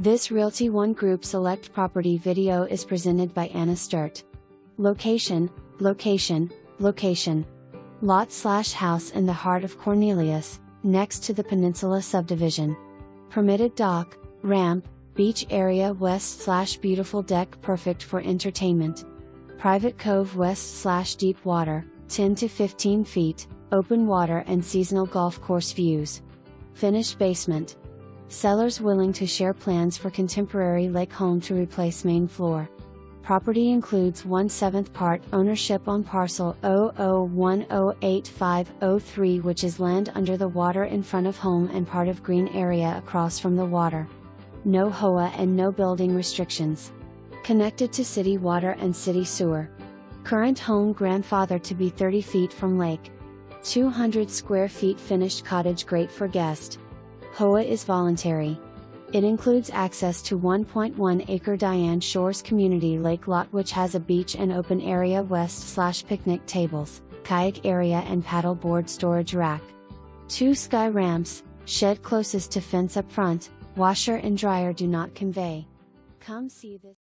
This Realty ONE Group Select property video is presented by Anna Sturt. Location, location, location. Lot/house in the heart of Cornelius, next to the Peninsula Subdivision. Permitted dock, ramp, beach area west/beautiful deck perfect for entertainment. Private cove west/deep water, 10 to 15 feet, open water and seasonal golf course views. Finished basement. Sellers willing to share plans for contemporary lake home to replace main floor. Property includes 1/7 part ownership on parcel 00108503, which is land under the water in front of home and part of green area across from the water. No HOA and no building restrictions. Connected to city water and city sewer. Current home grandfathered to be 30 feet from lake. 200 square feet finished cottage, great for guest. HOA is voluntary. It includes access to 1.1 acre Diane Shores Community Lake lot, which has a beach and open area west/picnic tables, kayak area and paddle board storage rack. 2 sky ramps, shed closest to fence up front, washer and dryer do not convey. Come see this.